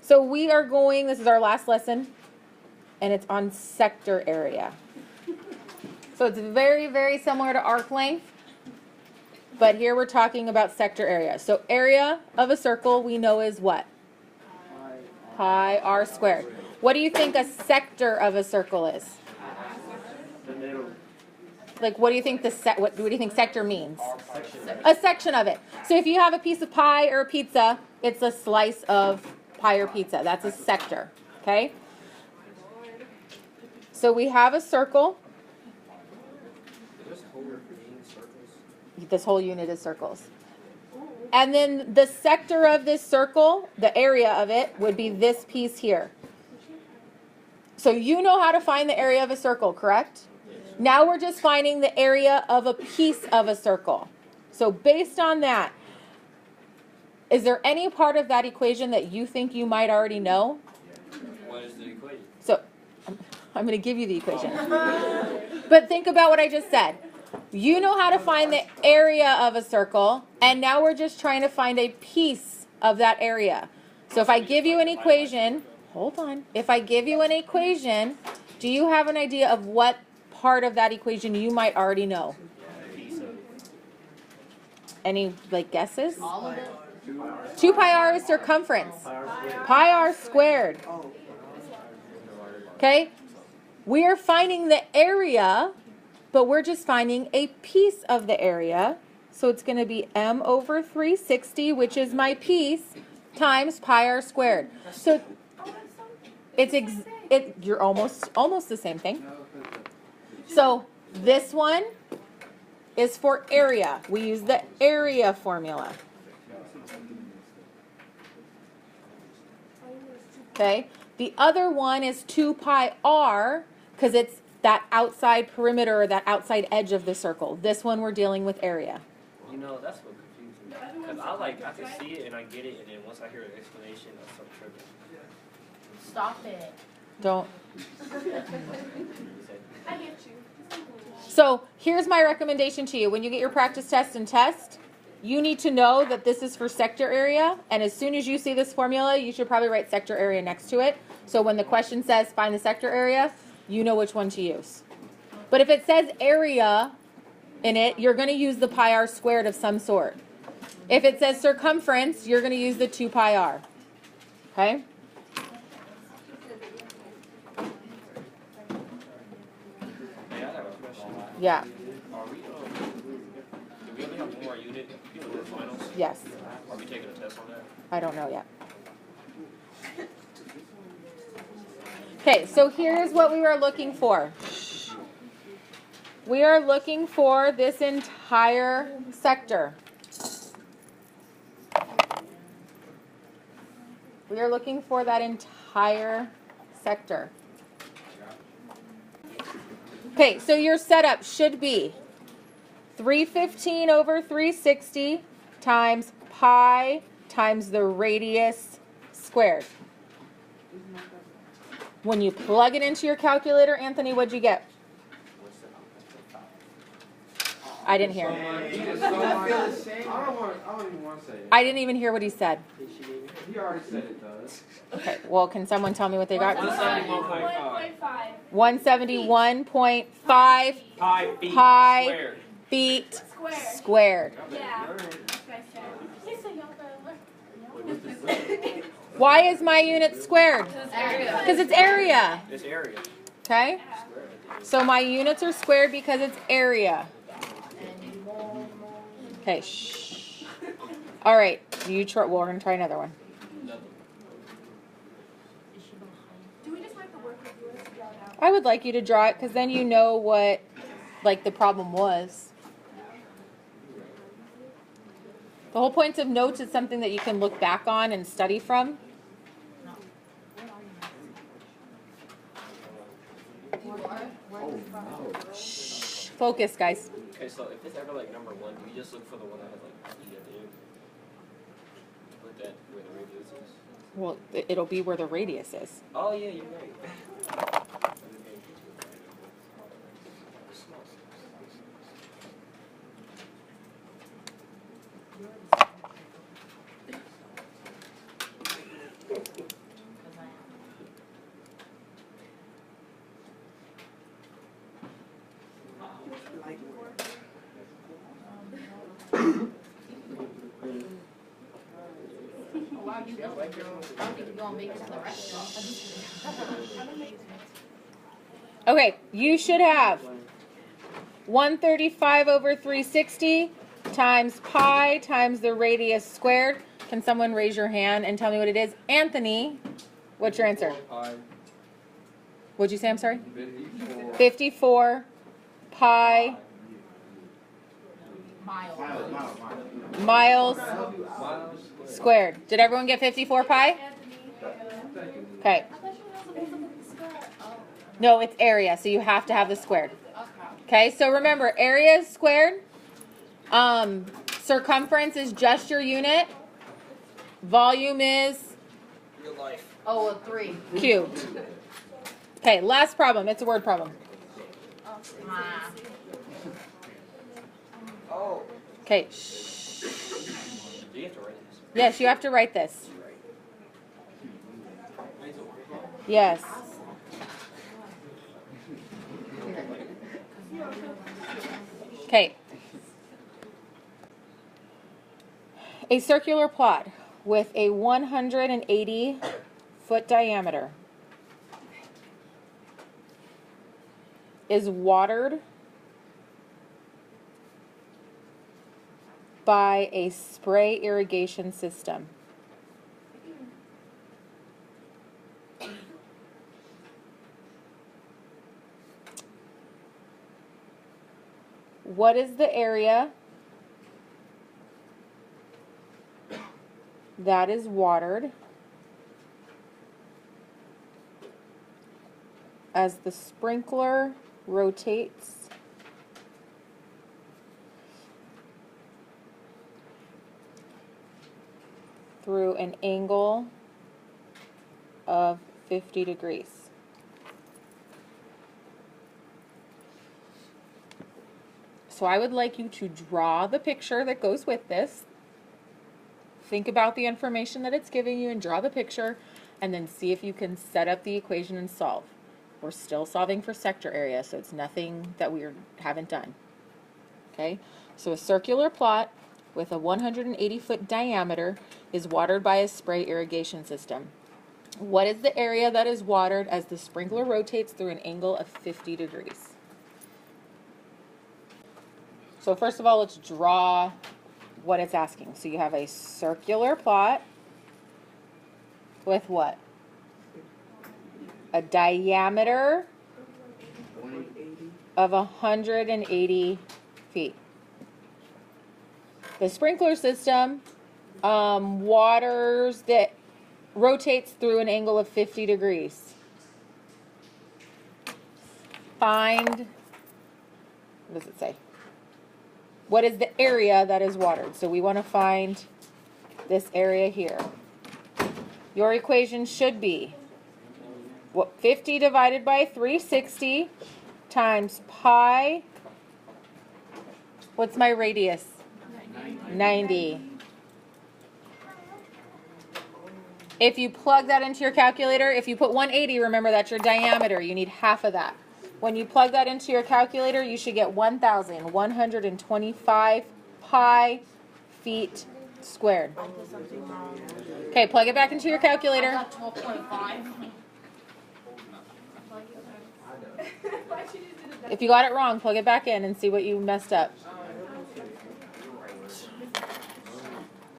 So we are going, this is our last lesson, and it's on sector area. So it's very, very similar to arc length, but here we're talking about sector area. So area of a circle we know is what? Pi r squared. What do you think a sector of a circle is? Like, what do you think what do you think sector means? A section of it. So if you have a piece of pie or a pizza, it's a slice of pie or pizza. That's a sector. Okay? So we have a circle. This whole unit is circles. And then the sector of this circle, the area of it, would be this piece here. So you know how to find the area of a circle, correct? Now we're just finding the area of a piece of a circle. So based on that, is there any part of that equation that you think you might already know? What is the equation? So I'm going to give you the equation. But think about what I just said. You know how to find the area of a circle, and now we're just trying to find a piece of that area. So if I give you an equation, hold on. If I give you an equation, do you have an idea of what part of that equation you might already know? Any guesses? All of it. 2 pi r is circumference. Pi r squared. Okay? We are finding the area, but we're just finding a piece of the area. So it's going to be m over 360, which is my piece, times pi r squared. So you're almost the same thing. So this one is for area. We use the area formula. Okay? The other one is 2 pi r because it's that outside perimeter or that outside edge of the circle. This one we're dealing with area. You know, that's what confuses me. Because I can see it and I get it, and then once I hear an explanation, I start tripping. Stop it. Don't. I get you. So here's my recommendation to you. When you get your practice test and test, you need to know that this is for sector area. And as soon as you see this formula, you should probably write sector area next to it. So when the question says find the sector area, you know which one to use. But if it says area in it, you're going to use the pi r squared of some sort. If it says circumference, you're going to use the 2 pi r. Okay? Hey, I have a question. Yeah. Do we only have one more unit in the finals? Yes. Are we taking a test on that? I don't know yet. Okay, so here's what we were looking for. We are looking for this entire sector. We are looking for that entire sector. Okay, so your setup should be 315 over 360 times pi times the radius squared. When you plug it into your calculator, Anthony, what'd you get? I didn't hear. I don't even want to say it. I didn't even hear what he said. He already said it does. Okay, well, can someone tell me what they got? 171.5. 171.5 Pi feet pi squared. feet squared. Yeah. Why is my unit squared? Because it's area. This area. Okay? So my units are squared because it's area. Okay, shh. All right, we're going to try another one. Do we just like the work review to draw it out? I would like you to draw it because then you know what, the problem was. The whole point of notes is something that you can look back on and study from. Shh. Focus, guys. Okay, so if it's ever number 1, do we just look for the one that has E at the end? Put that where the radius is. Well, it'll be where the radius is. Oh yeah, you're right. Wow, you lucky girl. I don't think you're gonna make it to the restaurant. Okay, you should have 135 over 360 times pi times the radius squared. Can someone raise your hand and tell me what it is? Anthony, what's your answer? What'd you say? I'm sorry? 54 pi miles squared. Did everyone get 54 pi? Okay. No, it's area, so you have to have the squared. Okay, so remember, area is squared. Circumference is just your unit. Volume is Real life. Oh, 3. cubed. Okay, last problem. It's a word problem. Oh. Okay. Do you have to write this? Yes, you have to write this. Yes. Okay. A circular plot with a 180-foot diameter is watered by a spray irrigation system. What is the area that is watered as the sprinkler rotates through an angle of 50 degrees? So I would like you to draw the picture that goes with this. Think about the information that it's giving you and draw the picture, and then see if you can set up the equation and solve. We're still solving for sector area, so it's nothing that we haven't done. Okay, so a circular plot with a 180-foot diameter is watered by a spray irrigation system. What is the area that is watered as the sprinkler rotates through an angle of 50 degrees? So first of all, let's draw what it's asking. So you have a circular plot with what? A diameter of 180 feet. The sprinkler system waters that rotates through an angle of 50 degrees. Find, what does it say? What is the area that is watered? So we want to find this area here. Your equation should be 50 divided by 360 times pi. What's my radius? 90. If you plug that into your calculator, if you put 180, remember that's your diameter. You need half of that. When you plug that into your calculator, you should get 1,125 pi feet squared. Okay, plug it back into your calculator. I got 12.5. If you got it wrong, plug it back in and see what you messed up.